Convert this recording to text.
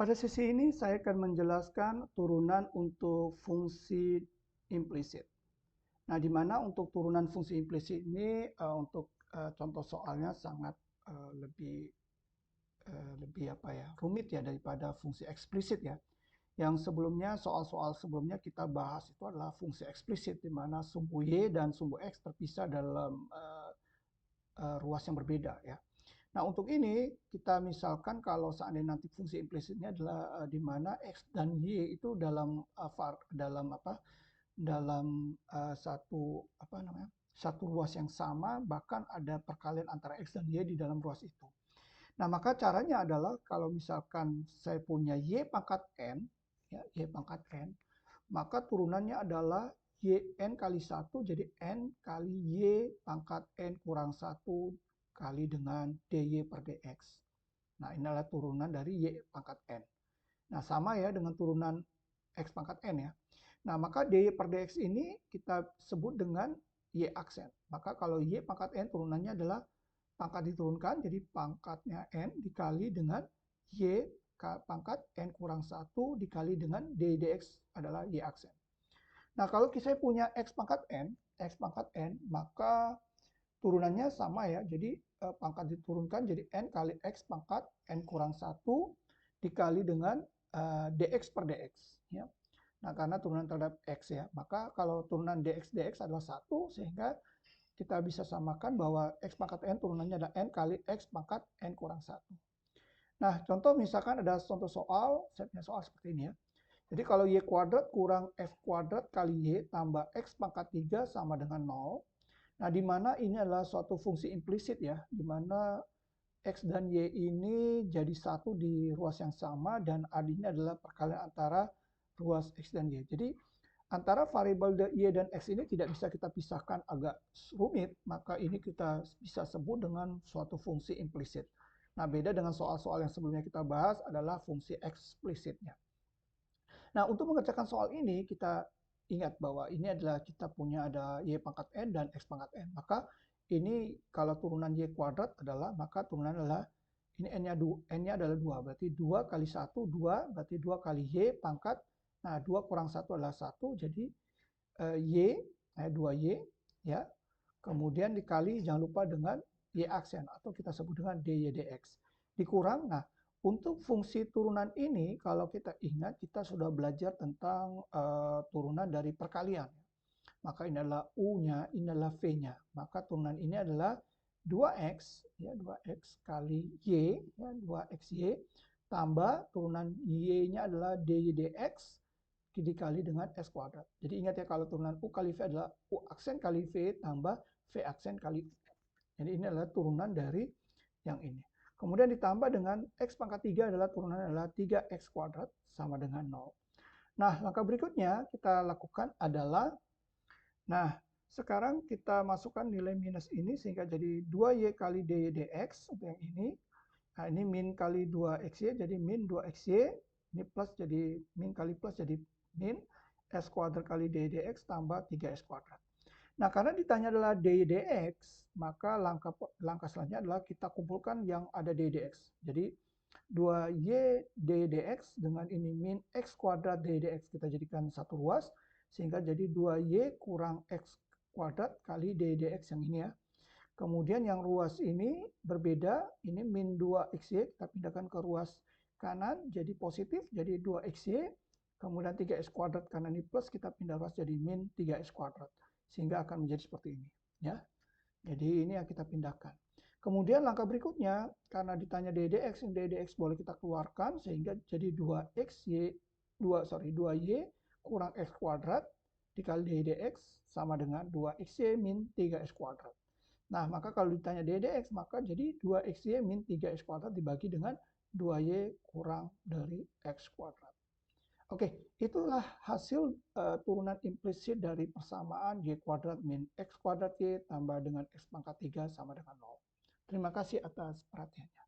Pada sesi ini saya akan menjelaskan turunan untuk fungsi implisit. Nah, di mana untuk turunan fungsi implisit ini untuk contoh soalnya sangat lebih rumit ya daripada fungsi eksplisit ya. Yang sebelumnya soal-soal sebelumnya kita bahas itu adalah fungsi eksplisit di mana sumbu y dan sumbu x terpisah dalam ruas yang berbeda ya. Nah, untuk ini kita misalkan kalau seandainya nanti fungsi implisitnya adalah di mana x dan y itu dalam satu ruas yang sama, bahkan ada perkalian antara x dan y di dalam ruas itu. Nah, maka caranya adalah kalau misalkan saya punya y pangkat n, ya, y pangkat n, maka turunannya adalah yn kali 1, jadi n kali y pangkat n kurang 1 kali dengan dy per dx. Nah, ini adalah turunan dari y pangkat n. Nah, sama ya dengan turunan x pangkat n ya. Nah, maka dy per dx ini kita sebut dengan y aksen. Maka kalau y pangkat n turunannya adalah pangkat diturunkan, jadi pangkatnya n dikali dengan y pangkat n kurang 1 dikali dengan dy dx adalah y aksen. Nah, kalau saya punya x pangkat n, maka turunannya sama ya. Jadi pangkat diturunkan jadi n kali x pangkat n kurang 1 dikali dengan dx per dx. Ya. Nah, karena turunan terhadap x ya, maka kalau turunan dx adalah 1, sehingga kita bisa samakan bahwa x pangkat n turunannya adalah n kali x pangkat n kurang 1. Nah, contoh misalkan ada contoh soal, saya punya soal seperti ini ya. Jadi kalau y kuadrat kurang f kuadrat kali y tambah x pangkat 3 sama dengan 0. Nah, di mana ini adalah suatu fungsi implisit ya, di mana x dan y ini jadi satu di ruas yang sama dan adanya adalah perkalian antara ruas x dan y. Jadi antara variabel y dan x ini tidak bisa kita pisahkan, agak rumit, maka ini kita bisa sebut dengan suatu fungsi implisit. Nah, beda dengan soal-soal yang sebelumnya kita bahas adalah fungsi eksplisitnya. Nah, untuk mengerjakan soal ini, kita ingat bahwa ini adalah kita punya ada y pangkat n dan x pangkat n. Maka ini kalau turunan y kuadrat adalah, maka turunan adalah, ini n-nya adalah 2. Berarti 2 kali 1, 2. Berarti 2 kali y pangkat. Nah, 2 kurang 1 adalah 1. Jadi y, 2y. Ya. Kemudian dikali, jangan lupa dengan y aksen. Atau kita sebut dengan dy dx. Dikurang, nah, untuk fungsi turunan ini, kalau kita ingat, kita sudah belajar tentang turunan dari perkalian. Maka ini adalah U-nya, ini adalah V-nya. Maka turunan ini adalah 2x, ya, 2x kali Y, ya, 2xy, tambah turunan Y-nya adalah dy dx, dikali dengan x kuadrat. Jadi ingat ya, kalau turunan U kali V adalah U aksen kali V, tambah V aksen kali U. Jadi ini adalah turunan dari yang ini. Kemudian ditambah dengan x pangkat 3 adalah turunan adalah 3x kuadrat sama dengan 0. Nah, langkah berikutnya kita lakukan adalah, nah, sekarang kita masukkan nilai minus ini sehingga jadi 2y kali dy dx untuk yang ini. Nah, ini min kali 2xy jadi min 2xy. Ini plus jadi min kali plus jadi min s kuadrat kali dy dx tambah 3s kuadrat. Nah, karena ditanya adalah dy dx, maka langkah selanjutnya adalah kita kumpulkan yang ada dy dx. Jadi 2y dy dx dengan ini min x kuadrat dy dx kita jadikan satu ruas, sehingga jadi 2y kurang x kuadrat kali dy dx yang ini ya. Kemudian yang ruas ini berbeda, ini min 2xy, kita pindahkan ke ruas kanan, jadi positif, jadi 2xy. Kemudian 3s kuadrat karena ini plus, kita pindah ruas jadi min 3s kuadrat. Sehingga akan menjadi seperti ini. Ya. Jadi ini yang kita pindahkan. Kemudian langkah berikutnya, karena ditanya ddx, yang ddx boleh kita keluarkan, sehingga jadi 2y kurang x kuadrat dikali ddx sama dengan 2xy min 3s kuadrat. Nah, maka kalau ditanya ddx, maka jadi 2xy min 3s kuadrat dibagi dengan 2y kurang dari x kuadrat. Oke, itulah hasil turunan implisit dari persamaan y kuadrat min x kuadrat y tambah dengan x pangkat 3 sama dengan 0. Terima kasih atas perhatiannya.